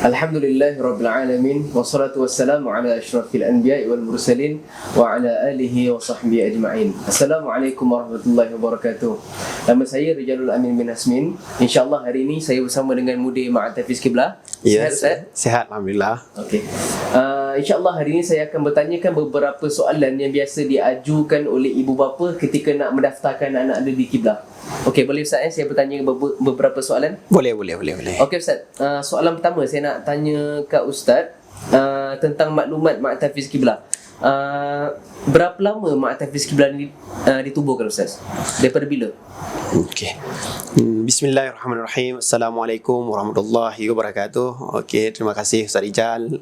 Alhamdulillahirrabbilalamin. Wassalatu wassalamu ala asyrafil anbiya'i wal mursalin wa ala alihi wa sahbihi ajma'in. Assalamualaikum warahmatullahi wabarakatuh. Nama saya Rijalul Amin bin Hasmin. InsyaAllah hari ini saya bersama dengan Mudir Ma'had Tahfiz Qiblah. Ya, sihat Alhamdulillah. Okey. InsyaAllah hari ini saya akan bertanyakan beberapa soalan yang biasa diajukan oleh ibu bapa ketika nak mendaftarkan anak dia di Qiblah. Okey, boleh Ustaz saya bertanya beberapa soalan? Boleh. Okey Ustaz, soalan pertama saya nak tanya kat Ustaz tentang maklumat Ma'had Tahfiz Qiblah. Berapa lama Ma'had Tahfiz Qiblah ni ditubuhkan Ustaz? Daripada bila? Okey. Bismillahirrahmanirrahim. Assalamualaikum warahmatullahi wabarakatuh. Okey, terima kasih Ustaz Rijal.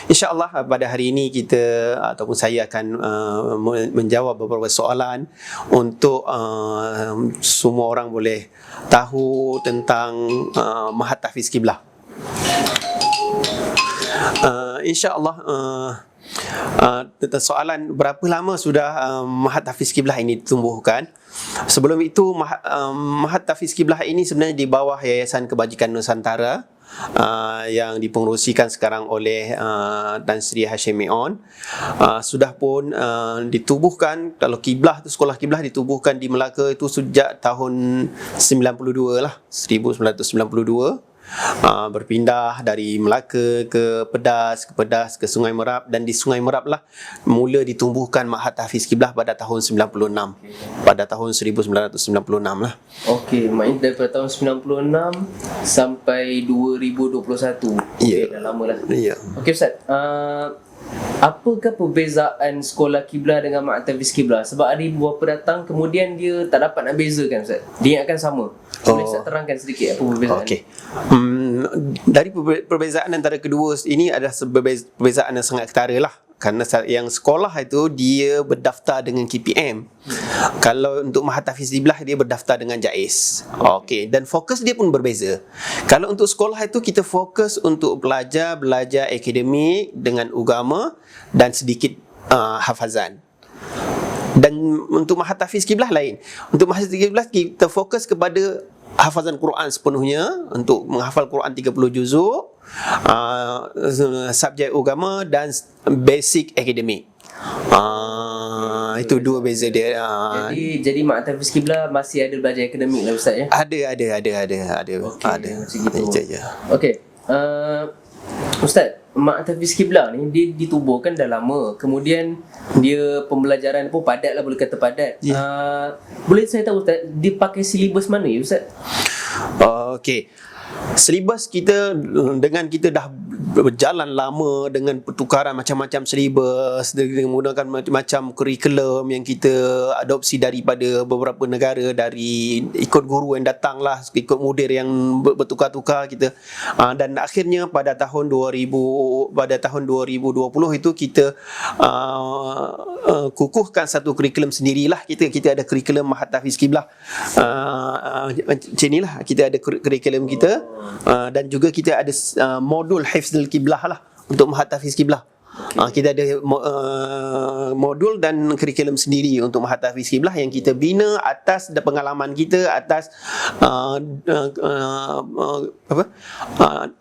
InsyaAllah pada hari ini kita ataupun saya akan menjawab beberapa soalan untuk semua orang boleh tahu tentang Ma'had Tahfiz Qiblah. InsyaAllah tentang soalan berapa lama sudah Ma'had Tahfiz Qiblah ini ditumbuhkan. Sebelum itu Ma'had Tahfiz Qiblah ini sebenarnya di bawah Yayasan Kebajikan Nusantara yang dipengerusikan sekarang oleh Tan Sri Hashim Mi'on. Sudah pun ditubuhkan, kalau Qiblah tu, sekolah Qiblah ditubuhkan di Melaka itu sejak tahun 92 lah, 1992. Berpindah dari Melaka ke Pedas ke Sungai Merap, dan di Sungai Merap lah mula ditumbuhkan Ma'had Tahfiz Qiblah pada tahun 96. Pada tahun 1996 lah. Okey, maknanya daripada tahun 96 sampai 2021. Ya. Dah lama lah. Ya. Okey Ustaz, apakah perbezaan sekolah Qiblah dengan Ma'had Tahfiz Qiblah? Sebab ada ibu bapa datang kemudian dia tak dapat nak bezakan Ustaz. Dia ingatkan sama. Boleh Ustaz terangkan sedikit apa perbezaan? Okey. Dari perbezaan antara kedua ini adalah perbezaan yang sangat ketara lah. Kerana yang sekolah itu dia berdaftar dengan KPM. Kalau untuk Ma'had Tahfiz Qiblah dia berdaftar dengan JAIS. Okey, dan fokus dia pun berbeza. Kalau untuk sekolah itu kita fokus untuk belajar akademik dengan agama dan sedikit hafazan. Dan untuk Ma'had Tahfiz Qiblah lain. Untuk Ma'had Tahfiz Qiblah kita fokus kepada hafazan Quran sepenuhnya, untuk menghafal Quran 30 juzuk, subjek agama dan basic akademik. Itu dua beza dia. Jadi Ma'had Tahfiz Qiblah masih ada belajar akademik lah Ustaz ya? Ada. Okey, Ada. macam gitu. Ya. Okey. Ustaz, Ma'had Tahfiz Qiblah ni dia ditubuhkan dah lama. Kemudian dia pembelajaran pun padat lah, boleh kata padat. Boleh saya tahu Ustaz, dia pakai silibus mana ya Ustaz? Okey. Silibus kita, dengan kita dah berjalan lama dengan pertukaran macam-macam silibus, dengan menggunakan macam-macam kurikulum yang kita adopsi daripada beberapa negara, dari ikut guru yang datang lah, ikut mudir yang bertukar-tukar kita. Dan akhirnya pada tahun 2020 itu kita kukuhkan satu kurikulum sendirilah. Kita ada kurikulum Ma'had Tahfiz Qiblah. Macam inilah kita ada kurikulum kita. Dan juga kita ada modul Hifzul Qiblah lah untuk Ma'had Tahfiz Qiblah. Kita ada modul dan kurikulum sendiri untuk Ma'had Tahfiz Qiblah yang kita bina atas pengalaman kita, atas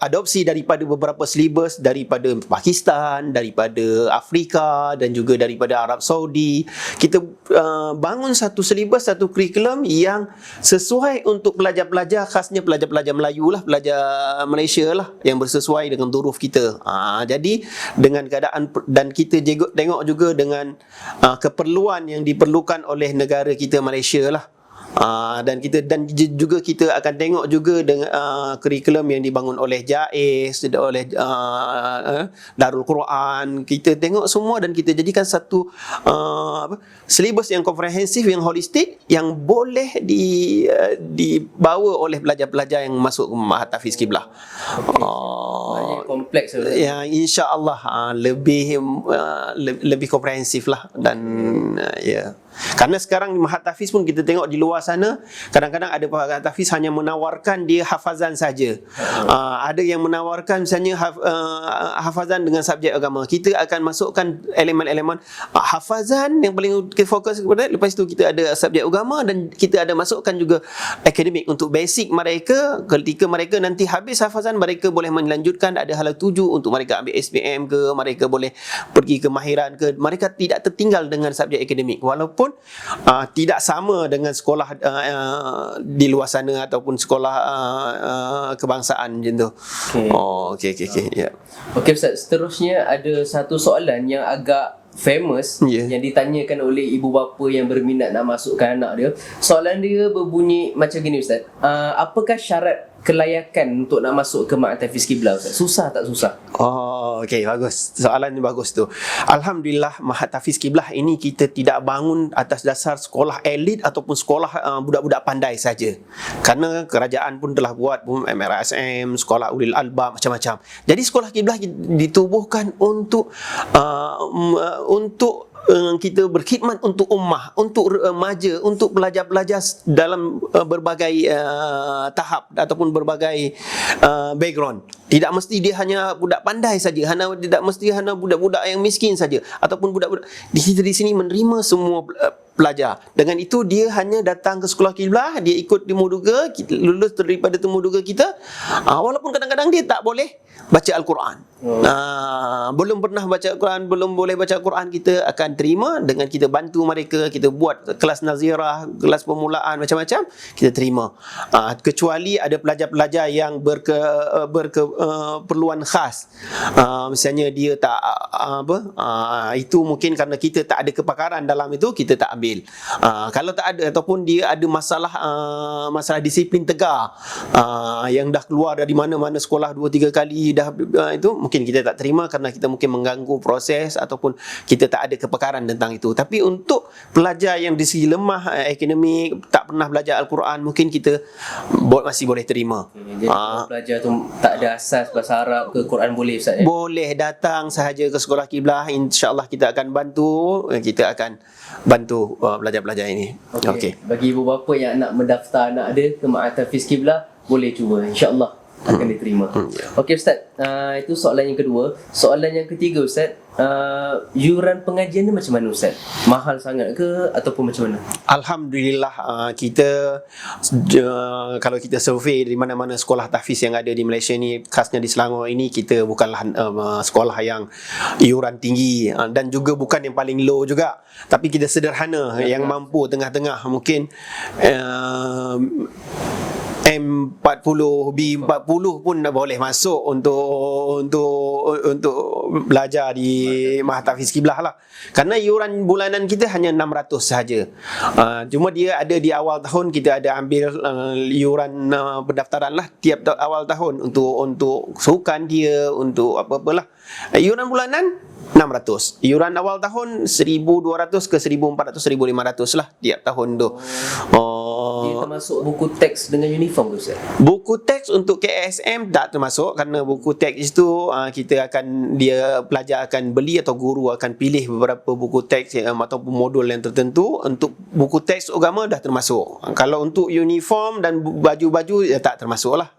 adopsi daripada beberapa silibus daripada Pakistan, daripada Afrika dan juga daripada Arab Saudi. Kita bangun satu silibus, satu kurikulum yang sesuai untuk pelajar-pelajar, khasnya pelajar-pelajar Melayu lah, pelajar Malaysia lah, yang bersesuai dengan duruf kita. Jadi dengan keadaan, dan kita tengok juga dengan keperluan yang diperlukan oleh negara kita Malaysia lah. Dan juga kita akan tengok juga dengan kurikulum yang dibangun oleh JAIS, oleh Darul Quran. Kita tengok semua dan kita jadikan satu silibus yang komprehensif, yang holistik, yang boleh dibawa oleh pelajar-pelajar yang masuk ke Ma'had Tahfiz Qiblah. Kompleks ya, insya-Allah lebih komprehensif lah, dan ya. Karena sekarang Mahat Tahfiz pun kita tengok di luar sana, kadang-kadang ada Mahat Tahfiz hanya menawarkan dia hafazan saja. Ada yang menawarkan misalnya hafazan dengan subjek agama. Kita akan masukkan elemen-elemen hafazan yang paling kita fokus kepada, lepas itu kita ada subjek agama, dan kita ada masukkan juga akademik untuk basic mereka. Ketika mereka nanti habis hafazan, mereka boleh melanjutkan, ada hala tuju untuk mereka ambil SPM ke, mereka boleh pergi kemahiran ke, mereka tidak tertinggal dengan subjek akademik, walaupun tidak sama dengan sekolah di luar sana ataupun sekolah kebangsaan macam tu. Ya. Okey Ustaz, seterusnya ada satu soalan yang agak famous yang ditanyakan oleh ibu bapa yang berminat nak masukkan anak dia. Soalan dia berbunyi macam gini Ustaz. Apakah syarat kelayakan untuk nak masuk ke Mahat Tahfiz Qiblah Ustaz? Susah tak susah? Okey, bagus. Soalan ni bagus tu. Alhamdulillah, Mahat Tahfiz Qiblah ini kita tidak bangun atas dasar sekolah elit ataupun sekolah budak-budak pandai saja. Kerana kerajaan pun telah buat MRSM, sekolah ulil albab, macam-macam. Jadi sekolah Qiblah ditubuhkan untuk kita berkhidmat untuk ummah, untuk remaja, untuk pelajar-pelajar dalam berbagai tahap ataupun berbagai background. Tidak mesti dia hanya budak pandai saja, tidak mesti hanya budak-budak yang miskin saja, ataupun budak-budak di sini menerima semua pelajar. Dengan itu dia hanya datang ke sekolah Qiblah, dia ikut temuduga, lulus daripada temuduga kita, walaupun kadang-kadang dia tak boleh baca Al-Quran. Belum pernah baca Al-Quran, belum boleh baca Al-Quran, kita akan terima dengan kita bantu mereka, kita buat kelas nazirah, kelas permulaan, macam-macam kita terima. Kecuali ada pelajar-pelajar yang berkeperluan khas, misalnya dia tak itu mungkin kerana kita tak ada kepakaran dalam itu, kita tak ambil. Kalau tak ada ataupun dia ada masalah disiplin tegar, yang dah keluar dari mana-mana sekolah 2-3 kali dah, itu mungkin kita tak terima kerana kita mungkin mengganggu proses ataupun kita tak ada kepakaran tentang itu. Tapi untuk pelajar yang di segi lemah akademik, tak pernah belajar Al-Quran, mungkin kita masih boleh terima. Jadi pelajar tu tak ada asas bahasa Arab ke Quran, boleh Ustaz? Boleh datang sahaja ke sekolah Qiblah, insya-Allah kita akan bantu pelajar-pelajar ini. Okey. Bagi ibu bapa yang nak mendaftar anak dia ke Mahat Tahfiz Qiblah, boleh cuba, insya-Allah akan diterima. Okey Ustaz, itu soalan yang kedua. Soalan yang ketiga Ustaz, yuran pengajian ni macam mana Ustaz? Mahal sangat ke ataupun macam mana? Alhamdulillah, kita kalau kita survey di mana-mana sekolah tahfiz yang ada di Malaysia ni, khasnya di Selangor ini, kita bukanlah sekolah yang yuran tinggi dan juga bukan yang paling low juga, tapi kita sederhana, yang mampu tengah-tengah. Mungkin M40, B40 pun boleh masuk untuk belajar di Mahat Tahfiz Qiblah lah. Kerana yuran bulanan kita hanya 600 sahaja. Cuma dia ada di awal tahun, kita ada ambil yuran pendaftaran lah tiap awal tahun untuk sukan dia, untuk apa-apalah. Yuran bulanan 600. Yuran awal tahun 1,200 ke 1,400, 1,500 lah tiap tahun tu. Dia termasuk buku teks dengan uniform ke Ustaz? Buku teks untuk KSM tak termasuk, kerana buku teks itu pelajar akan beli atau guru akan pilih beberapa buku teks ataupun modul yang tertentu. Untuk buku teks agama dah termasuk. Kalau untuk uniform dan baju-baju tak termasuk lah.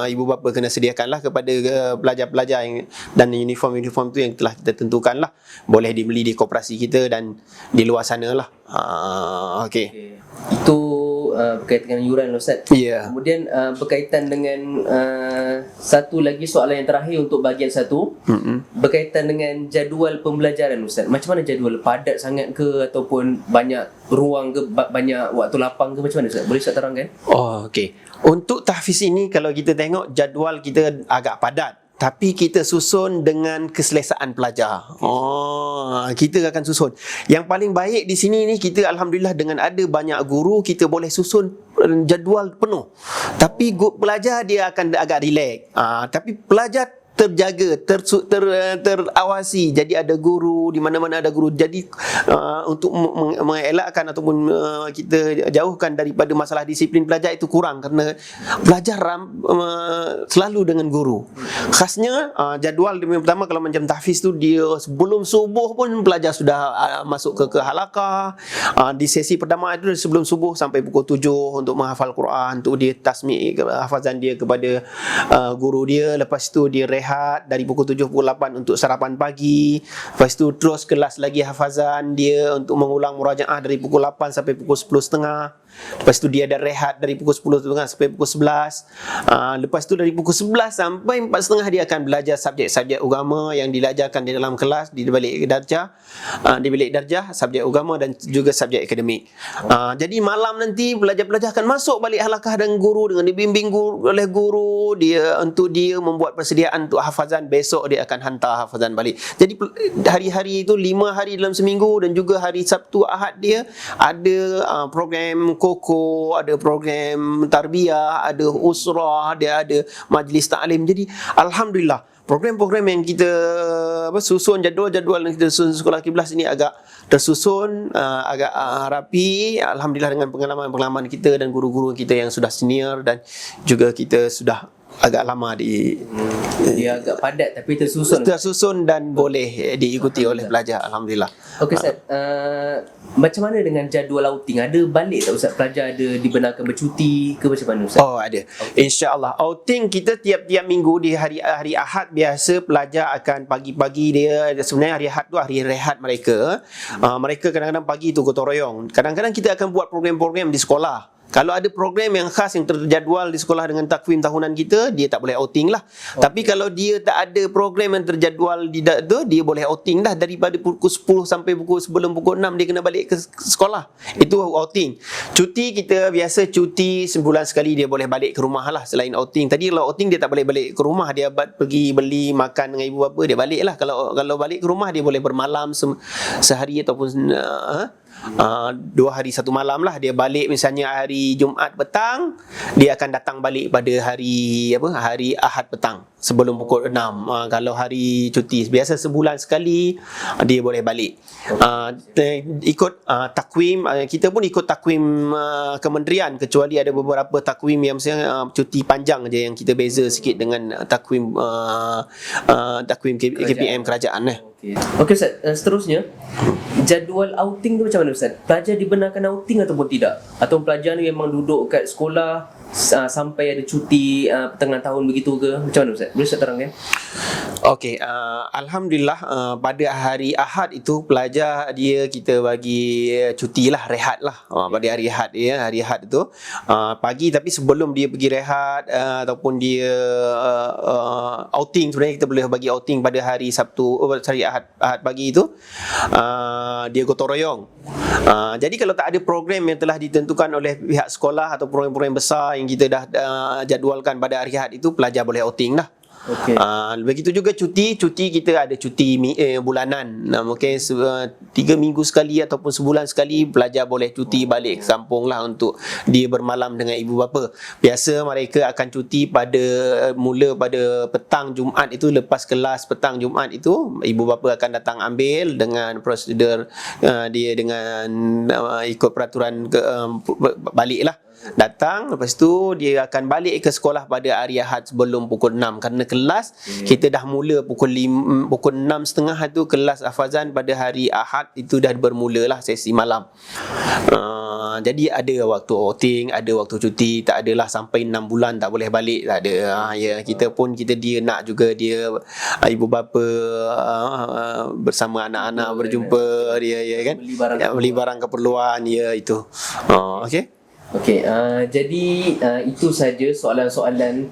Ibu bapa kena sediakanlah kepada pelajar-pelajar dan uniform tu yang telah kita tentukan lah. Boleh dibeli di koperasi kita dan di luar sana lah. Okey. Itu berkaitan dengan yuran Ustaz. Kemudian berkaitan dengan satu lagi soalan yang terakhir untuk bahagian satu, berkaitan dengan jadual pembelajaran Ustaz. Macam mana jadual? Padat sangat ke ataupun banyak ruang ke, banyak waktu lapang ke, macam mana Ustaz? Boleh Ustaz terangkan? Okey. Untuk tahfiz ini, kalau kita tengok jadual kita agak padat, tapi kita susun dengan keselesaan pelajar. Kita akan susun. Yang paling baik di sini ni, kita alhamdulillah dengan ada banyak guru, kita boleh susun jadual penuh. Tapi pelajar dia akan agak relax. Tapi pelajar terjaga, terawasi. Jadi ada guru, di mana-mana ada guru. Jadi untuk mengelakkan ataupun kita jauhkan daripada masalah disiplin pelajar itu kurang, kerana pelajar selalu dengan guru. Khasnya jadual dia pertama, kalau macam tahfiz tu, dia sebelum subuh pun pelajar sudah masuk ke halaqah. Di sesi pertama itu sebelum subuh sampai pukul 7 untuk menghafal Quran, untuk dia tasmi' hafazan dia kepada guru dia. Lepas tu dia rehat dari pukul 7 pukul 8 untuk sarapan pagi. Lepas tu terus kelas lagi hafazan dia untuk mengulang murajaah dari pukul 8 sampai pukul 10.30. Lepas tu dia ada rehat dari pukul 10.30 sampai pukul 11. Lepas tu dari pukul 11 sampai 4.30 dia akan belajar subjek-subjek agama yang diajarkan di dalam kelas, di bilik darjah, subjek agama dan juga subjek akademik. Jadi malam nanti pelajar-pelajar akan masuk balik halaqah dengan guru, dengan dibimbing oleh guru dia, untuk dia membuat persediaan untuk hafazan. Besok dia akan hantar hafazan balik. Jadi hari-hari itu 5 hari dalam seminggu, dan juga hari Sabtu Ahad dia ada program koko, ada program tarbiyah, ada usrah, dia ada majlis ta'lim. Jadi alhamdulillah program-program yang kita susun, jadual-jadual yang kita susun Sekolah Qiblah ini agak tersusun, agak rapi. Alhamdulillah dengan pengalaman-pengalaman kita dan guru-guru kita yang sudah senior, dan juga kita sudah agak lama dia agak padat tapi tersusun dan boleh diikuti oleh pelajar. Alhamdulillah. Okey Ustaz, macam mana dengan jadual outing? Ada balik tak Ustaz? Pelajar ada dibenarkan bercuti ke macam mana Ustaz? Oh, ada. InsyaAllah. Outing kita tiap-tiap minggu di hari Ahad biasa pelajar akan pagi-pagi dia, sebenarnya hari Ahad tu hari rehat mereka. Mereka kadang-kadang pagi tu gotong royong. Kadang-kadang kita akan buat program-program di sekolah. Kalau ada program yang khas yang terjadual di sekolah dengan takwim tahunan kita, dia tak boleh outing lah. Tapi kalau dia tak ada program yang terjadual tu, dia boleh outing dah. Daripada pukul 10 sampai sebelum pukul 6 dia kena balik ke sekolah. Itu outing. Cuti kita biasa cuti sebulan sekali dia boleh balik ke rumah lah selain outing. Tadi kalau outing dia tak boleh balik ke rumah, dia pergi beli makan dengan ibu bapa, dia balik lah. Kalau balik ke rumah dia boleh bermalam sehari ataupun 2 hari 1 malam lah. Dia balik misalnya hari Jumaat petang, dia akan datang balik pada hari Ahad petang sebelum pukul 6. Kalau hari cuti biasa sebulan sekali dia boleh balik. Ikut takwim, kita pun ikut takwim kementerian, kecuali ada beberapa takwim yang misalnya cuti panjang je yang kita beza sikit dengan takwim KPM kerajaan. Okey Ustaz, seterusnya jadual outing tu macam mana Ustaz? Pelajar dibenarkan outing ataupun tidak? Atau pelajar ni memang duduk kat sekolah sampai ada cuti pertengahan tahun begitu ke? Macam mana Ustaz? Boleh Ustaz terangkan? Okey, alhamdulillah pada hari Ahad itu pelajar kita bagi cuti lah, rehat lah. Pada hari Ahad hari Ahad itu pagi, tapi sebelum dia pergi rehat ataupun dia outing, sebenarnya kita boleh bagi outing pada hari Sabtu, hari Ahad pagi itu dia gotong royong. Jadi kalau tak ada program yang telah ditentukan oleh pihak sekolah atau program-program besar yang kita dah jadualkan pada hari Ahad itu, pelajar boleh outing lah. Okay. Begitu juga cuti kita ada cuti bulanan. Mungkin 3 minggu sekali ataupun sebulan sekali pelajar boleh cuti balik ke kampung lah untuk dia bermalam dengan ibu bapa. Biasa mereka akan cuti mula pada petang Jumaat itu. Lepas kelas petang Jumaat itu, ibu bapa akan datang ambil dengan prosedur dia dengan ikut peraturan balik lah. Datang, lepas tu dia akan balik ke sekolah pada hari Ahad sebelum pukul 6. Kerana kelas kita dah mula pukul 6.30 tu, kelas hafazan pada hari Ahad itu dah bermula lah sesi malam. Jadi ada waktu outing, ada waktu cuti. Tak adalah sampai 6 bulan tak boleh balik, tak ada. Kita dia nak juga dia ibu bapa bersama anak-anak berjumpa dia kan, beli barang keperluan itu. Okey. Okey, jadi itu saja soalan-soalan.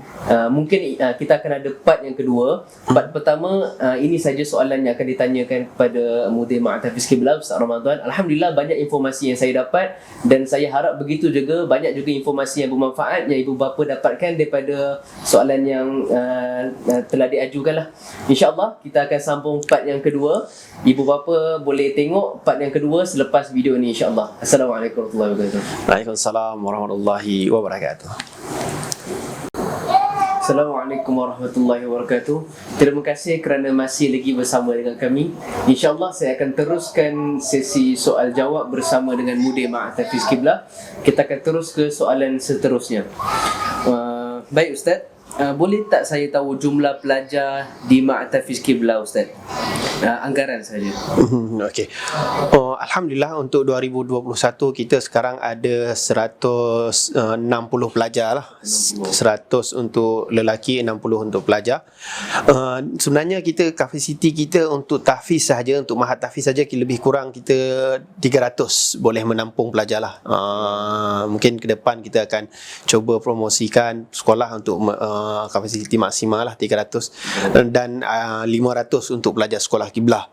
Mungkin kita akan ada part yang kedua. Part pertama, ini saja soalan yang akan ditanyakan kepada Mudir Ma'had Tahfiz Qiblah Ustaz Ramadan. Alhamdulillah banyak informasi yang saya dapat, dan saya harap begitu juga banyak juga informasi yang bermanfaat yang ibu bapa dapatkan daripada soalan yang telah diajukan lah. InsyaAllah kita akan sambung part yang kedua. Ibu bapa boleh tengok part yang kedua selepas video ini insyaAllah. Assalamualaikum warahmatullahi wabarakatuh. Waalaikumsalam warahmatullahi wabarakatuh. Assalamualaikum warahmatullahi wabarakatuh. Terima kasih kerana masih lagi bersama dengan kami. InsyaAllah saya akan teruskan sesi soal jawab bersama dengan Mudir Ma'had Tahfiz Qiblah. Kita akan terus ke soalan seterusnya. Baik Ustaz, boleh tak saya tahu jumlah pelajar di Ma'had Tahfiz Qiblah Ustaz? Anggaran saja. Okey. Alhamdulillah untuk 2021 kita sekarang ada 160 pelajar lah. 100 untuk lelaki, 60 untuk pelajar. Sebenarnya kita kapasiti kita untuk tahfiz sahaja, untuk Ma'had Tahfiz saja lebih kurang kita 300 boleh menampung pelajar lah. Mungkin ke depan kita akan cuba promosikan sekolah untuk kapasiti maksimal lah 300 dan 500 untuk pelajar sekolah kiblah.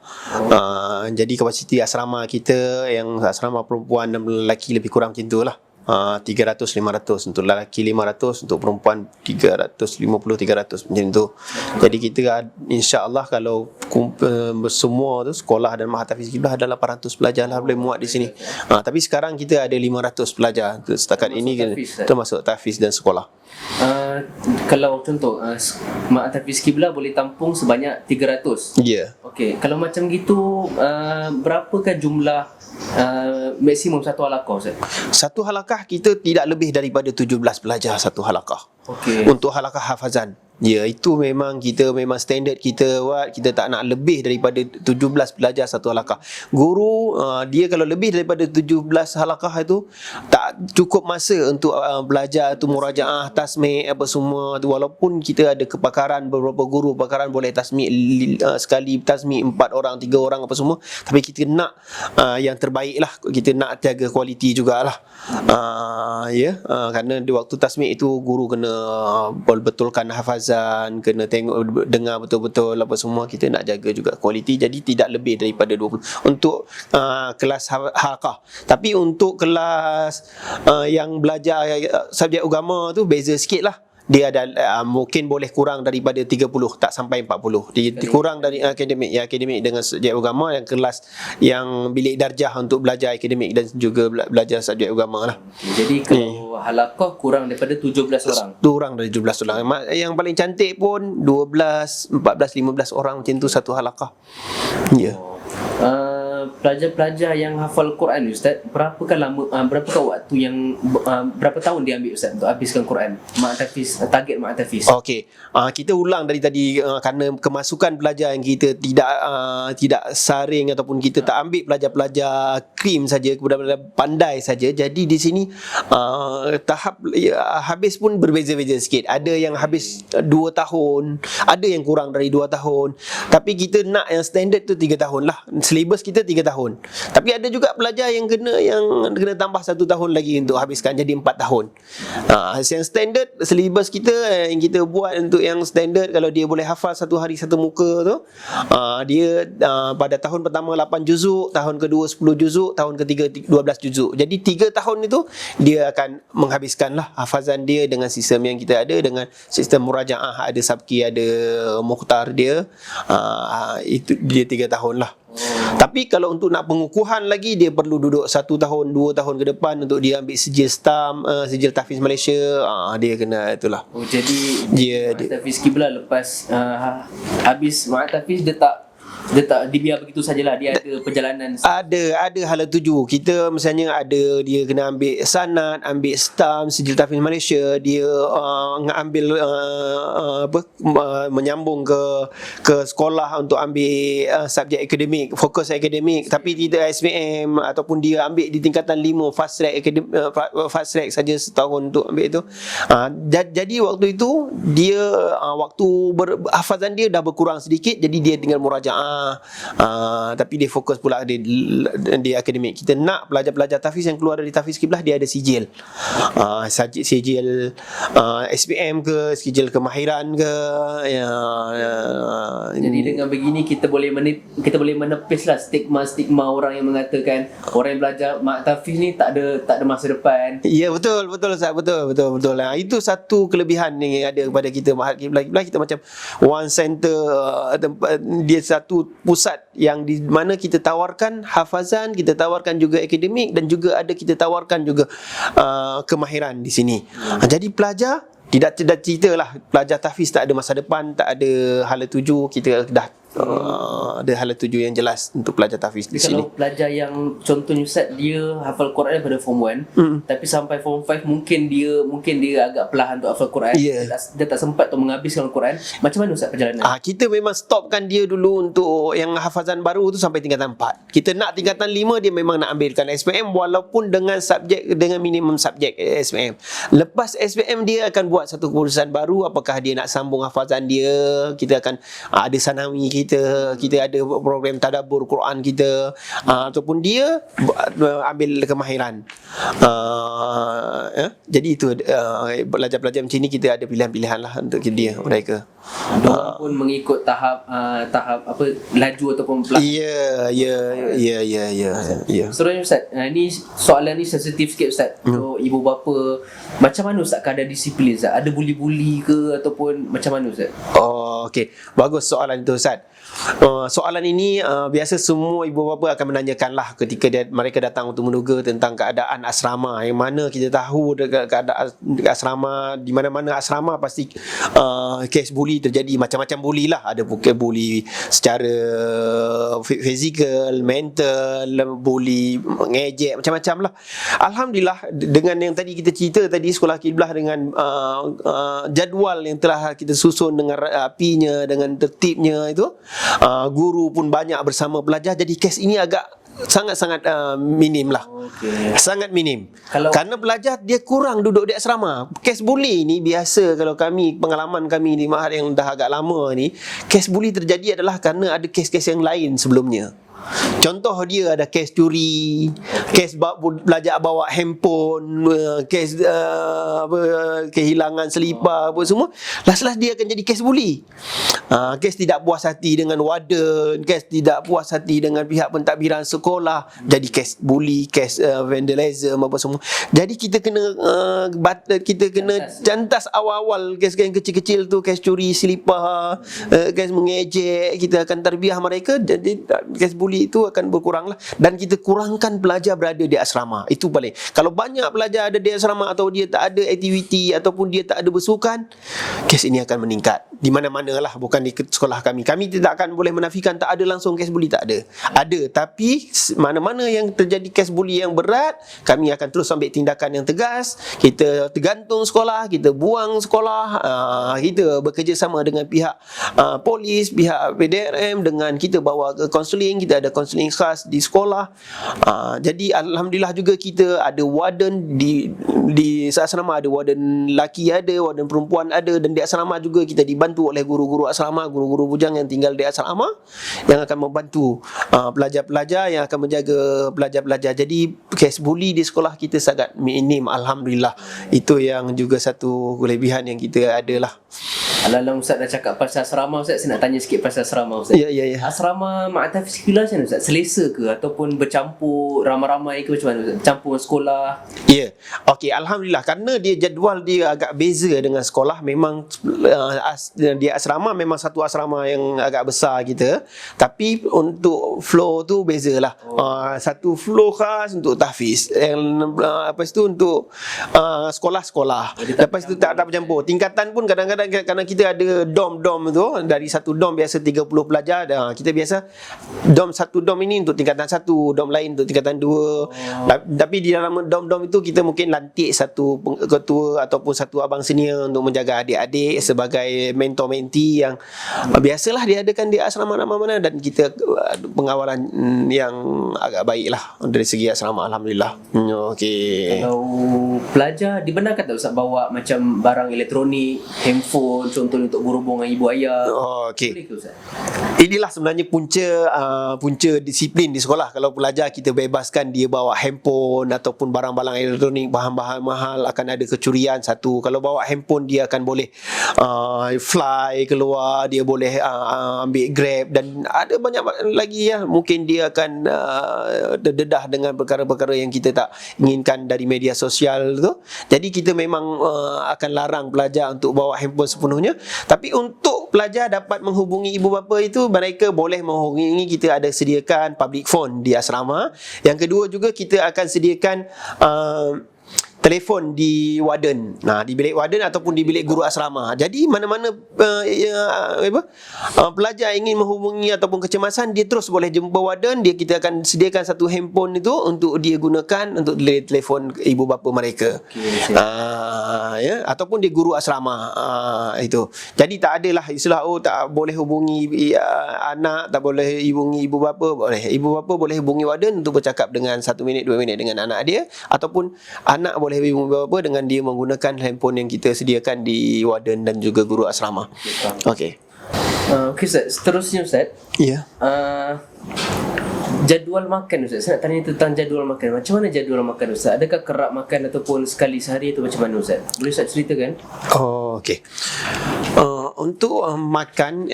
Jadi kapasiti asrama kita yang asrama perempuan dan lelaki lebih kurang macam tu lah. 300-500 untuk lelaki, 500 untuk perempuan, 350-300 macam tu. Jadi kita insya-Allah kalau semua tu sekolah dan Ma'had Tahfiz Qiblah ada 800 pelajar lah boleh muat di sini. Tapi sekarang kita ada 500 pelajar setakat ini termasuk tahfiz dan sekolah. Kalau contoh Ma'had Tahfiz Qiblah boleh tampung sebanyak 300. Ya. Okey, kalau macam gitu berapakah jumlah maksimum satu halaqah Ustaz? Satu halaqah kita tidak lebih daripada 17 pelajar satu halaqah. Okey. Untuk halaqah hafazan. Ya, itu memang standard kita buat. Kita tak nak lebih daripada 17 pelajar satu halaqah. Guru dia kalau lebih daripada 17 halaqah itu tak cukup masa untuk belajar tu murajaah, tasmi' apa semua tu. Walaupun kita ada kepakaran, beberapa guru pakaran boleh tasmi' sekali tasmi' 4 orang, 3 orang apa semua, tapi kita nak yang terbaik lah. Kita nak jaga kualiti jugalah. Kerana di waktu tasmi' itu guru kena betulkan hafazan, kena tengok dengar betul-betul apa semua, kita nak jaga juga kualiti. Jadi tidak lebih daripada 20 untuk kelas halaqah. Tapi untuk kelas yang belajar subjek agama tu beza sikit lah. Dia ada mungkin boleh kurang daripada 30, tak sampai 40. Dia kurang dari akademik. Ya, akademik dengan subjek agama, yang kelas yang bilik darjah untuk belajar akademik dan juga belajar subjek agama lah. Jadi kalau halaqah kurang daripada 17 orang. Kurang dari 17 orang. Yang paling cantik pun 12, 14, 15 orang macam tu satu halaqah. Ya. Pelajar-pelajar yang hafal Quran Ustaz, berapakah waktu yang berapa tahun dia ambil Ustaz untuk habiskan Quran? Ma'had Tahfiz, target Ma'had Tahfiz. Okey. Kita ulang dari tadi kerana kemasukan pelajar yang kita tidak saring ataupun kita tak ambil pelajar-pelajar krim saja, budak-budak pandai saja. Jadi di sini tahap habis pun berbeza-beza sikit. Ada yang habis 2 tahun, ada yang kurang dari 2 tahun. Tapi kita nak yang standard tu 3 tahun lah. Silibus kita 3 tahun. Tapi ada juga pelajar yang kena tambah 1 tahun lagi untuk habiskan jadi 4 tahun. Yang standard silibus kita yang kita buat untuk yang standard, kalau dia boleh hafal satu hari satu muka tu, dia pada tahun pertama 8 juzuk, tahun kedua 10 juzuk, tahun ketiga 12 juzuk. Jadi 3 tahun itu dia akan menghabiskanlah hafazan dia dengan sistem yang kita ada, dengan sistem murajaah, ada sabki, ada mukhtar dia. Itu dia 3 tahun lah. Tapi kalau untuk nak pengukuhan lagi, dia perlu duduk 1 tahun 2 tahun ke depan untuk dia ambil sijil stam, sijil tahfiz Malaysia. Dia kena itulah. Jadi Ma'had Tahfiz Qiblah lepas habis Ma'had Tahfiz dia tak dibiar begitu sajalah, dia ada perjalanan. Ada hala tuju. Kita misalnya ada dia kena ambil sanad, ambil stam sijil tahfiz Malaysia, dia ambil menyambung ke sekolah untuk ambil subjek akademik, fokus akademik, tapi tidak SPM, ataupun dia ambil di tingkatan 5 fast track saja setahun untuk ambil itu. Jadi waktu itu dia waktu hafazan dia dah berkurang sedikit, jadi dia tinggal murajaah. Tapi dia fokus pula di akademik. Kita nak pelajar-pelajar tahfiz yang keluar dari Tahfiz Qiblah dia ada sijil, sijil SPM ke, sijil kemahiran ke. Jadi dengan begini kita boleh menepislah stigma orang yang mengatakan orang yang belajar Ma'had Tahfiz ni tak ada masa depan. Ya, betul Ustaz, betul. Itu satu kelebihan yang ada kepada kita Ma'had Qiblah. Kita macam one center, dia satu pusat yang di mana kita tawarkan hafazan, kita tawarkan juga akademik, dan juga kita tawarkan juga kemahiran di sini. Jadi pelajar Tidak cerita lah pelajar tahfiz tak ada masa depan, tak ada hala tuju. Kita dah ada hala tuju yang jelas untuk pelajar tahfiz di sini. Kalau pelajar yang contohnya Ustaz, dia hafal Quran daripada form 1, tapi sampai form 5 mungkin dia agak perlahan untuk hafal Quran. Dia tak sempat untuk menghabiskan Quran. Macam mana Ustaz perjalanan? Kita memang stopkan dia dulu untuk yang hafazan baru tu sampai tingkatan 4. Kita nak tingkatan 5 dia memang nak ambilkan SPM walaupun dengan minimum subjek SPM. Lepas SPM dia akan buat satu keputusan baru, apakah dia nak sambung hafazan dia. Kita akan ada sanawi kita ada program tadabbur Quran kita, ataupun dia ambil kemahiran. Jadi itu pelajar-pelajar macam ni kita ada pilihan-pilihan lah untuk mereka. Diorang pun mengikut tahap laju ataupun pelakon. Ya. Sebenarnya Ustaz, ni soalan ni sensitif sikit Ustaz. Untuk ibu bapa, macam mana Ustaz kadar disiplin Ustaz? Ada buli-buli ke ataupun macam mana Ustaz? Okey, bagus soalan itu Ustaz. Soalan ini biasa semua ibu bapa akan menanyakan lah ketika mereka datang untuk menduga tentang keadaan asrama, yang mana kita tahu keadaan asrama, di mana-mana asrama pasti kes buli terjadi. Macam-macam buli lah, ada buli secara fizikal, mental, buli ngejek, macam-macam lah. Alhamdulillah, dengan yang tadi kita cerita tadi, Sekolah Kiblah dengan jadual yang telah kita susun dengan rapinya, dengan tertibnya itu, guru pun banyak bersama pelajar, jadi kes ini agak sangat-sangat minim lah. Sangat minim. Kerana pelajar dia kurang duduk di asrama. Kes buli ni biasa, kalau pengalaman kami di Mahat yang dah agak lama ni, kes buli terjadi adalah kerana ada kes-kes yang lain sebelumnya. Contoh dia ada kes curi, kes belajar bawa handphone, kes kehilangan selipar, apa semua. Last dia akan jadi kes buli. Kes tidak puas hati dengan warden, kes tidak puas hati dengan pihak pentadbiran sekolah, jadi kes buli, kes vandalism apa semua. Jadi kita kena cantas awal-awal kes yang kecil-kecil tu, kes curi selipar, kes mengejek, kita akan terbiah mereka. Jadi kes buli itu akan berkurang lah. Dan kita kurangkan pelajar berada di asrama. Itu paling. Kalau banyak pelajar ada di asrama atau dia tak ada aktiviti ataupun dia tak ada bersukan, kes ini akan meningkat. Di mana-mana lah, bukan di sekolah kami. Kami tidak akan boleh menafikan tak ada langsung kes buli, tak ada. Ada, tapi mana-mana yang terjadi kes buli yang berat, kami akan terus ambil tindakan yang tegas. Kita tergantung sekolah, kita buang sekolah, kita bekerjasama dengan pihak polis, pihak PDRM, dengan kita bawa ke kaunseling. Kita ada kaunseling khas di sekolah. Jadi alhamdulillah juga kita ada warden di asrama, ada warden lelaki ada, warden perempuan ada, dan di asrama juga kita dibantu oleh guru-guru asrama, guru-guru bujang yang tinggal di asrama yang akan membantu pelajar-pelajar, yang akan menjaga pelajar-pelajar. Jadi kes buli di sekolah kita sangat minim, alhamdulillah. Itu yang juga satu kelebihan yang kita ada lah. Alah Ustaz dah cakap pasal asrama Ustaz, saya nak tanya sikit pasal asrama Ustaz. Ya. Asrama Mahat Tahfiz Kiblah macam mana Ustaz? Selesa ke ataupun bercampur ramai-ramai ke, macam mana Ustaz? Bercampur dengan sekolah? Ya. Okey, alhamdulillah, kerana dia jadual dia agak beza dengan sekolah. Memang di asrama memang satu asrama yang agak besar kita, tapi untuk flow tu bezalah. Satu flow khas untuk tahfiz, lepas tu untuk sekolah-sekolah. Lepas tu tak bercampur. Tingkatan pun kadang-kadang kerana kita ada dom tu, dari satu dom biasa 30 pelajar, kita biasa satu dom ini untuk tingkatan 1, dom lain untuk tingkatan 2. Tapi di dalam dom itu kita mungkin lantik satu ketua ataupun satu abang senior untuk menjaga adik-adik sebagai mentor-mentee yang biasalah diadakan di asrama mana-mana, dan kita pengawalan yang agak baik lah dari segi asrama, alhamdulillah. Okey. Kalau pelajar dibenarkan tak Ustaz bawa macam barang elektronik, handphone contohnya untuk berhubung dengan ibu ayah? Okey. Boleh ke Ustaz? Inilah sebenarnya punca disiplin di sekolah. Kalau pelajar kita bebaskan dia bawa handphone ataupun barang-barang elektronik, bahan-bahan mahal, akan ada kecurian satu. Kalau bawa handphone dia akan boleh fly keluar, dia boleh ambil Grab, dan ada banyak lagi ya. Mungkin dia akan terdedah dengan perkara-perkara yang kita tak inginkan dari media sosial tu. Jadi kita memang akan larang pelajar untuk bawa handphone sepenuhnya. Tapi untuk pelajar dapat menghubungi ibu bapa itu, mereka boleh menghubungi. Kita ada sediakan public phone di asrama. Yang kedua juga kita akan sediakan telefon di warden. Di bilik warden ataupun di bilik guru asrama. Jadi mana-mana pelajar ingin menghubungi ataupun kecemasan, dia terus boleh jumpa warden. Kita akan sediakan satu handphone itu untuk dia gunakan untuk telefon ibu bapa mereka. Ataupun di guru asrama itu. Jadi tak adalah istilah tak boleh hubungi anak, tak boleh hubungi ibu bapa. Boleh. Ibu bapa boleh hubungi warden untuk bercakap dengan 1 minit 2 minit dengan anak dia, ataupun anak boleh hubungi bapa dengan dia menggunakan handphone yang kita sediakan di warden dan juga guru asrama. Okey. Okey Ustaz, seterusnya Ustaz. Ya. Jadual makan Ustaz. Saya nak tanya tentang jadual makan. Macam mana jadual makan Ustaz? Adakah kerap makan ataupun sekali sehari atau macam mana Ustaz? Boleh Ustaz ceritakan? Okey. Untuk makan,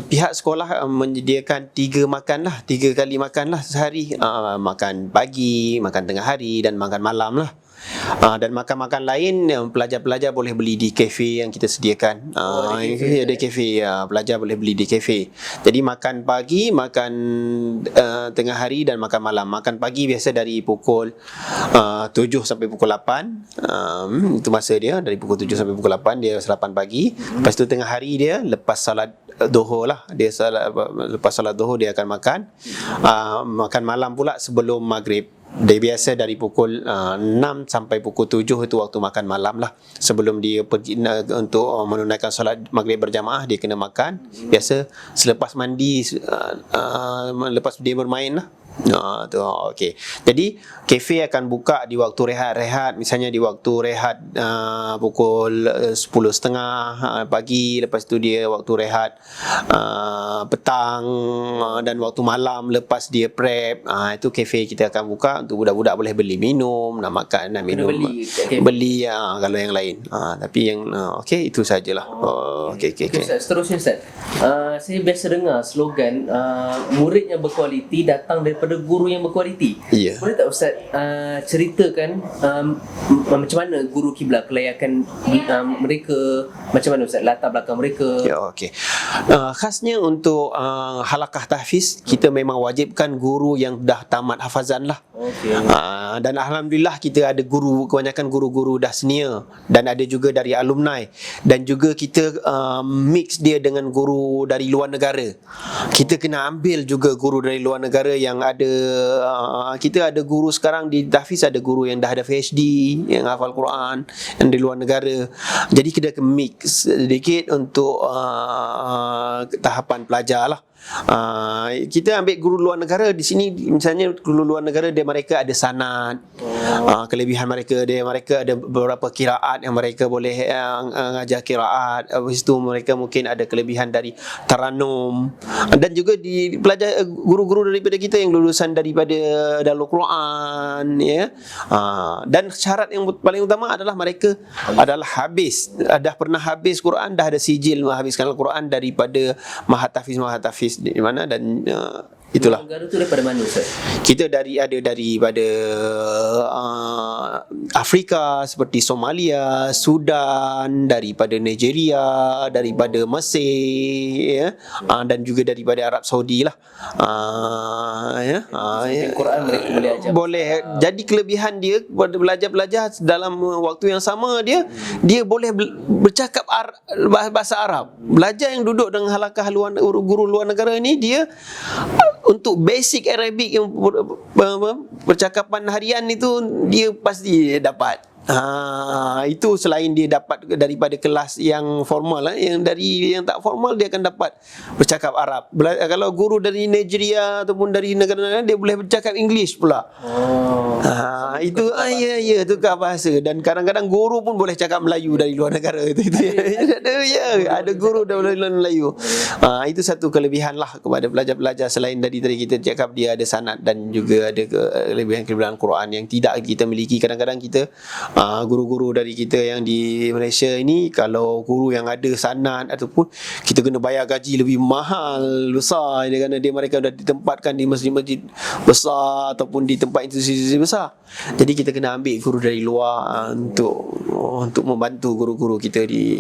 pihak sekolah menyediakan 3 kali makan lah sehari. Makan pagi, makan tengah hari dan makan malam lah. Dan makan-makan lain pelajar-pelajar boleh beli di kafe yang kita sediakan. Ada kafe, pelajar boleh beli di kafe. Jadi makan pagi, makan tengah hari dan makan malam. Makan pagi biasa dari pukul 7 sampai pukul 8. Itu masa dia, dari pukul 7 sampai pukul 8 dia sarapan pagi. Lepas tu tengah hari dia lepas salat Zuhur lah. Lepas salat Zuhur dia akan makan. Makan malam pula sebelum maghrib. Dia biasa dari pukul 6 sampai pukul 7 itu waktu makan malam lah. Sebelum dia pergi untuk menunaikan solat maghrib berjamaah, dia kena makan. Biasa selepas mandi, lepas dia bermain lah. Okey. Jadi kafe akan buka di waktu rehat-rehat. Misalnya di waktu rehat pukul 10.30 pagi. Lepas tu dia waktu rehat petang dan waktu malam lepas dia prep. Itu kafe kita akan buka untuk budak-budak boleh beli minum, nak makan, nak minum. Beli kalau yang lain. Tapi yang okey, itu sajalah. Okey. Seterusnya Ustaz. Saya biasa dengar slogan murid yang berkualiti datang daripada guru yang berkualiti. Ya. Boleh tak Ustaz ceritakan macam mana guru kiblat kelayakan mereka, macam mana Ustaz latar belakang mereka? Ya, okey. Khasnya untuk halakah tahfiz, kita memang wajibkan guru yang dah tamat hafazan lah. Okey. Dan alhamdulillah kita ada guru, kebanyakan guru-guru dah senior dan ada juga dari alumni, dan juga kita mix dia dengan guru dari luar negara. Kita kena ambil juga guru dari luar negara yang ada. Kita ada guru sekarang di tahfiz, ada guru yang dah ada PhD, yang hafal Quran, yang di luar negara. Jadi kita akan mix sedikit untuk tahapan pelajar lah. Kita ambil guru luar negara di sini. Misalnya guru luar negara mereka ada sanad, kelebihan mereka ada beberapa qiraat yang mereka boleh ngajar qiraat. Habis itu mereka mungkin ada kelebihan dari taranum, dan juga di pelajar guru-guru daripada kita yang lulusan daripada Darul Quran, ya. Dan syarat yang paling utama adalah mereka adalah dah pernah habis Quran, dah ada sijil menghabiskan Al-Quran daripada Mahat Tahfiz di mana, dan itulah. Negara tu daripada mana Ustaz? Kita daripada Afrika seperti Somalia, Sudan, daripada Nigeria, daripada Mesir, ya, dan juga daripada Arab Saudi lah. Quran mereka boleh ajar. Boleh. Jadi kelebihan dia pada belajar dalam waktu yang sama, dia boleh bercakap bahasa Arab. Belajar yang duduk dengan halakah guru luar negara ni, dia untuk basic Arabic yang percakapan harian itu dia pasti dapat. Itu selain dia dapat daripada kelas yang formal, yang tak formal dia akan dapat bercakap Arab. Kalau guru dari Nigeria ataupun dari negara-negara, dia boleh bercakap English pula. Itu tukar bahasa. Dan kadang-kadang guru pun boleh cakap Melayu dari luar negara. Ada guru dari luar Melayu. Itu satu kelebihan lah kepada pelajar-pelajar. Selain dari kita cakap dia ada sanad dan juga ada kelebihan-kelebihan Quran yang tidak kita miliki. Kadang-kadang kita guru-guru dari kita yang di Malaysia ini, kalau guru yang ada sanad ataupun kita kena bayar gaji lebih mahal, besar, kerana mereka dah ditempatkan di masjid-masjid besar ataupun di tempat institusi besar. Jadi kita kena ambil guru dari luar untuk membantu guru-guru kita di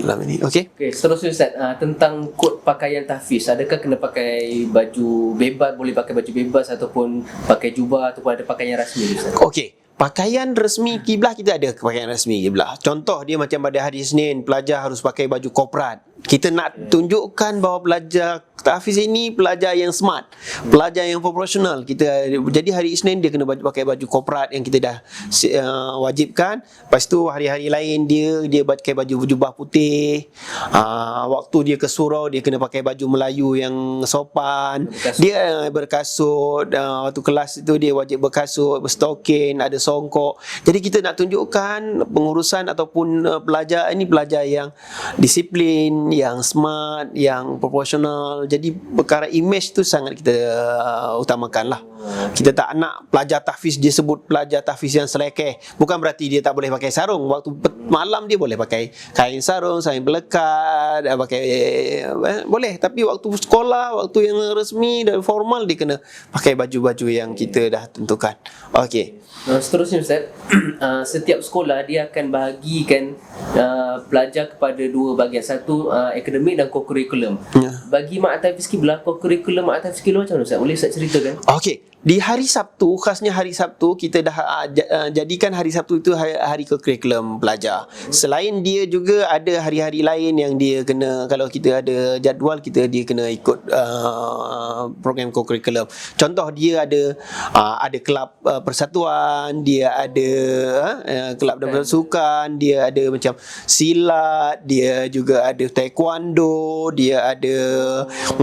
dalam ini. Okey. Seterusnya Ustaz, tentang kod pakaian tahfiz, adakah kena pakai baju bebas, boleh pakai baju bebas ataupun pakai jubah ataupun ada pakaian rasmi Ustaz? Okey. pakaian resmi kiblah, kita ada pakaian resmi kiblah. Contoh dia macam pada hari Isnin, pelajar harus pakai baju korporat. Kita nak tunjukkan bahawa pelajar tahfiz ini pelajar yang smart, pelajar yang proporsional. Jadi hari Isnin dia kena pakai baju korporat yang kita dah wajibkan. Lepas tu hari-hari lain dia pakai baju jubah putih. Waktu dia ke surau dia kena pakai baju Melayu yang sopan. Dia berkasut. Waktu kelas itu dia wajib berkasut, berstokin, ada songkok. Jadi kita nak tunjukkan pengurusan ataupun pelajar ini pelajar yang disiplin, yang smart, yang proporsional. Jadi perkara image tu sangat kita utamakan lah. Kita tak nak pelajar tahfiz dia sebut pelajar tahfiz yang selekeh. Bukan berarti dia tak boleh pakai sarung. Waktu malam dia boleh pakai kain sarung, kain belekat, boleh. Tapi waktu sekolah, waktu yang resmi dan formal, dia kena pakai baju-baju yang kita dah tentukan. Okey. Seterusnya Ustaz, setiap sekolah dia akan bahagikan pelajar kepada dua bahagian. Satu akademik dan co-curriculum. Bagi Mak Tahfiz Qiblah, co-curriculum Mak Tahfiz Qiblah macam mana Ustaz? Boleh Ustaz ceritakan? Okey. Di hari Sabtu, khasnya hari Sabtu, kita dah jadikan hari Sabtu itu hari co-curriculum pelajar. Selain dia juga ada hari-hari lain yang dia kena, kalau kita ada jadual, dia kena ikut program co-curriculum. Contoh dia ada kelab persatuan, dia ada kelab dan sukan, dia ada macam silat, dia juga ada taekwondo, dia ada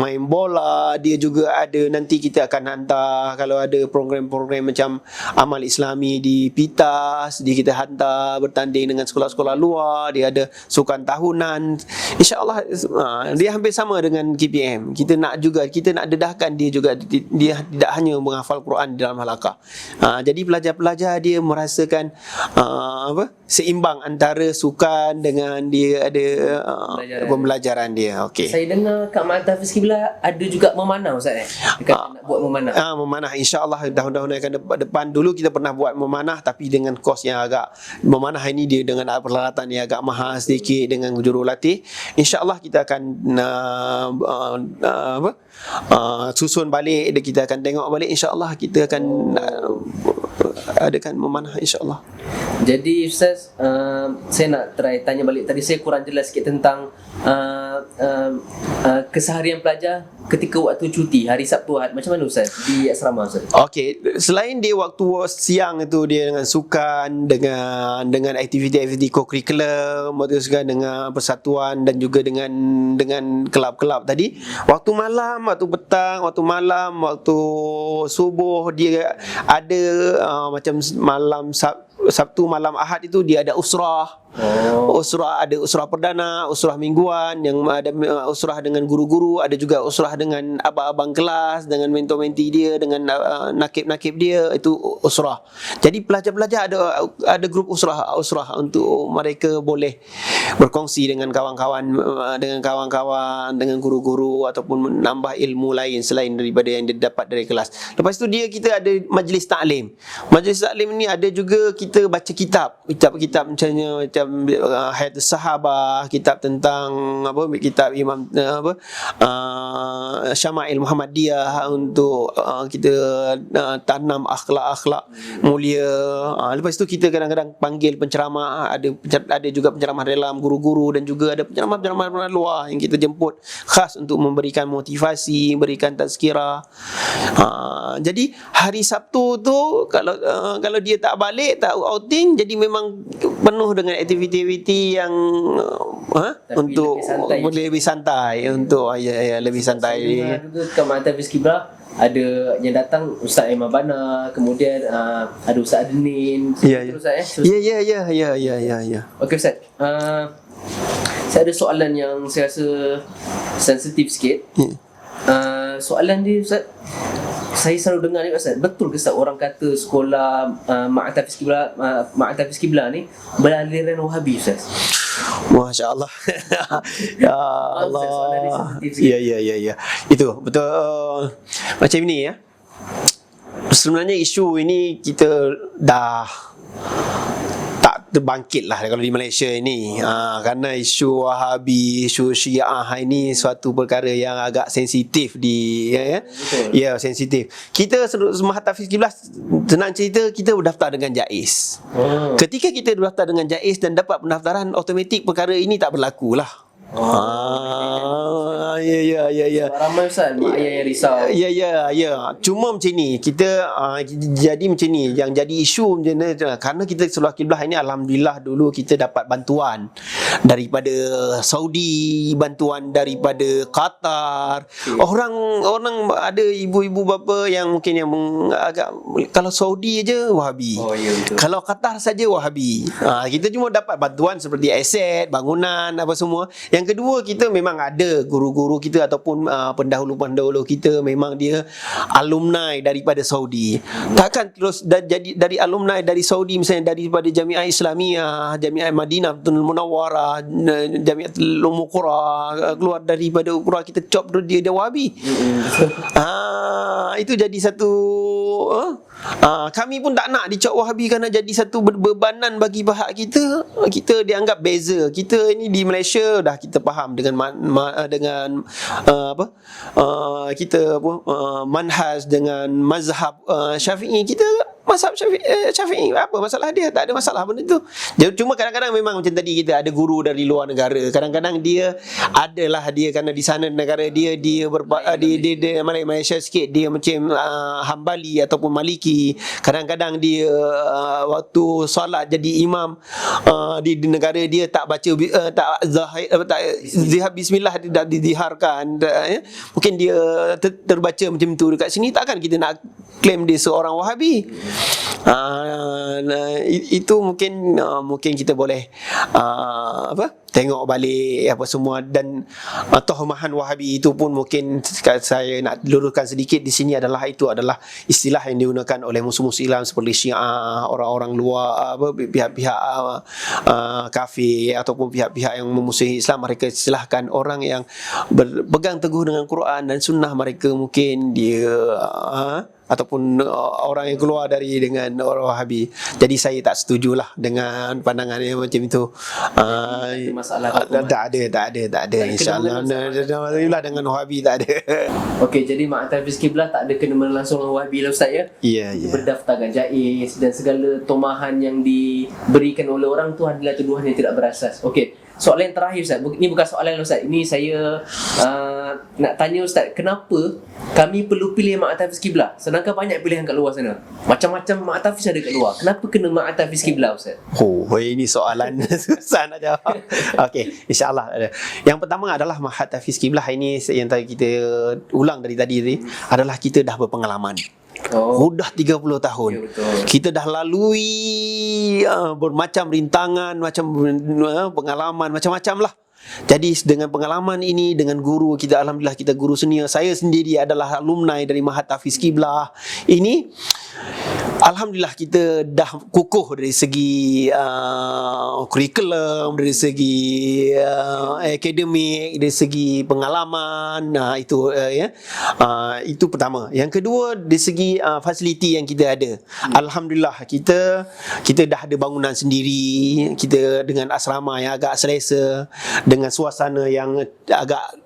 main bola, dia juga ada, nanti kita akan hantar kalau ada program-program macam amal Islami di PITAS, kita hantar bertanding dengan sekolah-sekolah luar. Dia ada sukan tahunan. InsyaAllah dia hampir sama dengan KPM. Kita nak dedahkan dia juga, dia tidak hanya menghafal Quran di dalam halaqah. Jadi pelajar-pelajar dia merasakan seimbang antara sukan dengan dia ada pembelajaran dia. Okey. Saya dengar Kak Mak Tahfiz Qiblah ada juga memanah Ustaz dekat nak buat memanah. Memanah insya-Allah tahun-tahun yang akan depan. Dulu kita pernah buat memanah tapi dengan kos yang agak, memanah ini dia dengan peralatan yang agak mahal sedikit dengan jurulatih. Insya-Allah kita akan susun balik, kita akan tengok balik, insya-Allah kita akan adakan memanah insya-Allah. Jadi Ustaz, saya nak try tanya balik. Tadi saya kurang jelas sikit tentang keseharian pelajar ketika waktu cuti hari Sabtu Ahad. Macam mana Ustaz di asrama Ustaz? Okey, selain dia waktu siang itu dia dengan sukan, dengan aktiviti-aktiviti co-curriculum, dengan persatuan dan juga dengan kelab-kelab tadi. Waktu malam, waktu petang, waktu malam, waktu subuh dia ada macam malam Sabtu malam Ahad itu dia ada usrah. Usrah, ada usrah perdana, usrah mingguan, yang ada usrah dengan guru-guru, ada juga usrah dengan abang-abang kelas, dengan mentor-menti dia, dengan nakib-nakib dia, itu usrah. Jadi pelajar-pelajar ada grup usrah untuk mereka boleh berkongsi dengan kawan-kawan, dengan guru-guru ataupun menambah ilmu lain selain daripada yang dia dapat dari kelas. Lepas tu kita ada majlis taklim. Majlis taklim ni ada juga kita baca kitab macam Hayatus Sahabah, kitab tentang kitab Imam Syama'il Muhammadiyah untuk kita tanam akhlak-akhlak mulia. Lepas tu kita kadang-kadang panggil penceramah, ada juga penceramah dalam guru-guru dan juga ada penceramah-penceramah luar yang kita jemput khas untuk memberikan motivasi, memberikan tazkirah. Jadi hari Sabtu tu kalau dia tak balik, tak outing, jadi memang penuh dengan aktiviti-aktiviti yang untuk boleh lebih santai, untuk lebih santai. Saya dengar Kak Mak Tahfiz Qiblah ada yang datang Ustaz Aiman Bana, kemudian ada Ustaz Adenin. Ya. Okey Ustaz, saya ada soalan yang saya rasa sensitif sikit. Soalan dia Ustaz, saya selalu dengar ni Ustaz, betul ke Ustaz orang kata sekolah Mak Tahfiz Qiblah ni beraliran Wahabi Ustaz? Masya Allah. Ya Allah. Ya. Itu betul. Macam ini ya. Sebenarnya isu ini kita dah terbangkit lah kalau di Malaysia ini. Kerana isu Wahabi, isu Syiah ini suatu perkara yang agak sensitif sensitif. Kita Mahat Hafiz Qiblah, senang cerita, kita berdaftar dengan JAIS. Ketika kita berdaftar dengan JAIS dan dapat pendaftaran, automatik perkara ini tak berlaku lah. Ya. Ramai Ustaz mak ayah yang risau. Ya. Cuma macam ni, kita jadi macam ni, yang jadi isu macam ni kerana kita Seluruh Kiblah ini alhamdulillah dulu kita dapat bantuan daripada Saudi, bantuan daripada Qatar. Orang ada ibu-ibu bapa yang mungkin yang agak, kalau Saudi aja Wahabi. Betul. Kalau Qatar saja Wahabi. Kita cuma dapat bantuan seperti aset, bangunan, apa semua. Yang kedua, kita memang ada guru-guru kita ataupun pendahulu-pendahulu kita memang dia alumni daripada Saudi. Takkan terus jadi dari alumni dari Saudi, misalnya daripada Jamiah Islamiyah, Jamiah Madinah Betul Munawwarah, Jamiatul Ummul Qura, keluar daripada Qura kita cop dia Wahabi. Itu jadi satu kami pun tak nak dicop Wahabi kerana jadi satu bebanan bagi pihak kita. Kita dianggap beza. Kita ini di Malaysia dah kita faham dengan manhaj dengan mazhab Syafi'i. Kita mazhab Syafi'i, apa masalah dia? Tak ada masalah benda tu. Cuma kadang-kadang memang macam tadi, kita ada guru dari luar negara. Kadang-kadang dia adalah dia kerana di sana negara dia Malaysia sikit, dia macam Hambali ataupun Maliki. Kadang-kadang dia waktu solat jadi imam di negara dia tak baca zihab bismillah, tidak diziharkan. Mungkin dia terbaca macam tu. Dekat sini takkan kita nak claim dia seorang Wahabi. Itu mungkin kita boleh tengok balik apa semua. Dan tohmahan Wahabi itu pun mungkin saya nak luruskan sedikit di sini adalah istilah yang digunakan oleh musuh-musuh Islam seperti Syiah, orang-orang luar, pihak-pihak kafir ataupun pihak-pihak yang memusuhi Islam. Mereka istilahkan orang yang berpegang teguh dengan Quran dan sunnah mereka, mungkin dia ataupun orang yang keluar dengan orang Wahabi. Jadi saya tak setujulah dengan pandangan yang macam itu. Tak ada insya-Allah. Alhamdulillah dengan Wahabi tak ada. Okey, jadi Mahat Hafiz Qiblah tak ada kena-mena langsung dengan Wahabi lah Ustaz ya? Ya. Berdaftar dengan JAIS dan segala tomahan yang diberikan oleh orang tu adalah tuduhan yang tidak berasas. Okey, soalan yang terakhir Ustaz. Ini bukan soalan Ustaz. Ini saya nak tanya Ustaz, kenapa kami perlu pilih Mahat Hafiz Qiblah sedangkan banyak pilihan kat luar sana? Macam-macam Mahat Hafiz ada kat luar. Kenapa kena Mahat Hafiz Qiblah Ustaz? Ini soalan susah nak jawab. Okey, insya-Allah ada. Yang pertama adalah Mahat Hafiz Qiblah ini yang tadi kita ulang dari tadi adalah kita dah berpengalaman. Sudah 30 tahun. Ya, kita dah lalui bermacam rintangan, macam pengalaman macam-macam lah. Jadi dengan pengalaman ini, dengan guru kita, alhamdulillah kita guru senior. Saya sendiri adalah alumni dari Mahat Hafiz Qiblah ini. Alhamdulillah kita dah kukuh dari segi kurikulum, dari segi akademik, dari segi pengalaman. Itu pertama. Yang kedua, dari segi fasiliti yang kita ada. Alhamdulillah kita dah ada bangunan sendiri, kita dengan asrama yang agak selesa, dengan suasana yang agak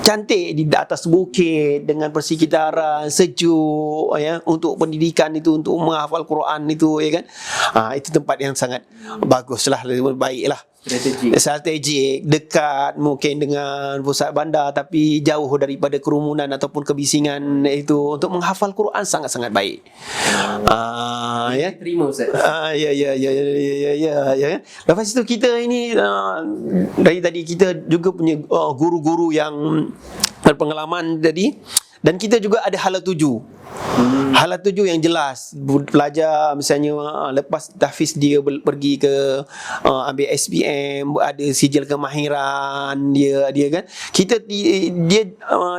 cantik di atas bukit, dengan persekitaran sejuk untuk pendidikan itu, untuk menghafal Quran itu, ya kan. Itu tempat yang sangat baguslah, baiklah. Strategik, dekat mungkin dengan pusat bandar tapi jauh daripada kerumunan ataupun kebisingan itu. Untuk menghafal Quran sangat-sangat baik. Terima Ustaz. Ya. Lepas itu kita ini dari tadi kita juga punya guru-guru yang berpengalaman tadi. Dan kita juga ada hala tuju. Hala tuju yang jelas. Pelajar misalnya lepas tahfiz dia pergi ke ambil SPM, ada sijil kemahiran dia kan.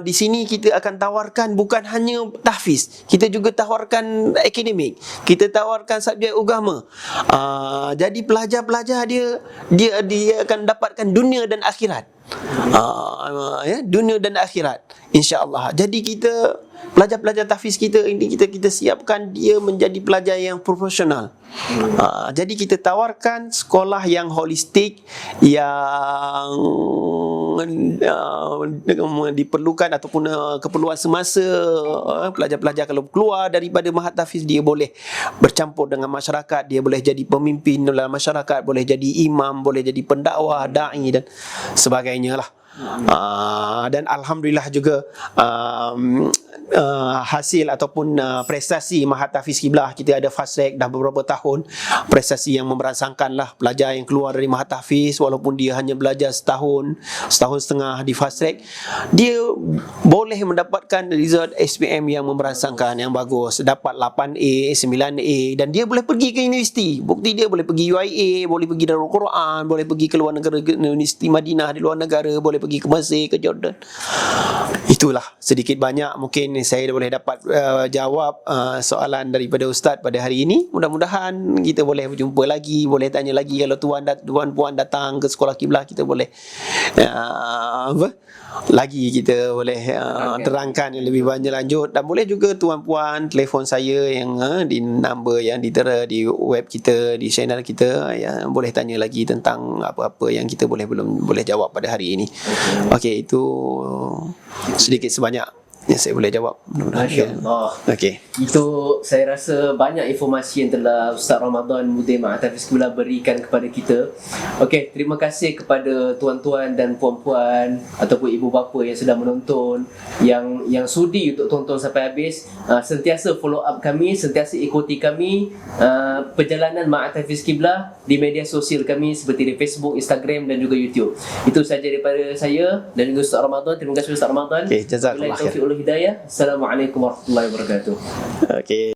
Di sini kita akan tawarkan bukan hanya tahfiz, kita juga tawarkan akademik, kita tawarkan subjek agama. Jadi pelajar-pelajar dia akan dapatkan dunia dan akhirat. Dunia dan akhirat, insya-Allah. Jadi kita pelajar-pelajar tahfiz kita ini kita siapkan dia menjadi pelajar yang profesional. Jadi kita tawarkan sekolah yang holistik, yang diperlukan ataupun keperluan semasa. Pelajar-pelajar kalau keluar daripada Mahat Tahfiz, dia boleh bercampur dengan masyarakat, dia boleh jadi pemimpin dalam masyarakat, boleh jadi imam, boleh jadi pendakwah, da'i dan sebagainya lah. Dan alhamdulillah juga hasil ataupun prestasi Mahat Tahfiz Qiblah, kita ada fast track dah beberapa tahun, prestasi yang memberangsangkan lah pelajar yang keluar dari Mahat Tahfiz, walaupun dia hanya belajar setahun setengah di fast track, dia boleh mendapatkan result SPM yang memberangsangkan, yang bagus, dapat 8A, 9A, dan dia boleh pergi ke universiti. Bukti dia boleh pergi UIA, boleh pergi Darul Quran, boleh pergi ke luar negara, ke Universiti Madinah di luar negara, boleh pergi ke Mesir, ke Jordan. Itulah sedikit banyak mungkin saya boleh dapat jawab soalan daripada Ustaz pada hari ini. Mudah-mudahan kita boleh berjumpa lagi, boleh tanya lagi. Kalau tuan puan datang ke sekolah Qiblah, kita boleh lagi kita boleh terangkan yang lebih banyak lanjut. Dan boleh juga tuan puan telefon saya yang di number yang ditera di web kita, di channel kita, yang boleh tanya lagi tentang apa-apa yang kita belum boleh jawab pada hari ini. Okey, itu sedikit sebanyak yang saya boleh jawab. Masya-Allah. Okey. Itu saya rasa banyak informasi yang telah Ustaz Ramadan Mudir Mahat Tahfiz Qiblah berikan kepada kita. Okey, terima kasih kepada tuan-tuan dan puan-puan ataupun ibu bapa yang sedang menonton, yang sudi untuk tonton sampai habis. Sentiasa follow up kami, sentiasa ikuti kami perjalanan Mahat Tahfiz Qiblah di media sosial kami seperti di Facebook, Instagram dan juga YouTube. Itu saja daripada saya dan juga Ustaz Ramadan. Terima kasih Ustaz Ramadan. Okey, jazakallah khair. Hidayah. Assalamualaikum warahmatullahi wabarakatuh. Okey.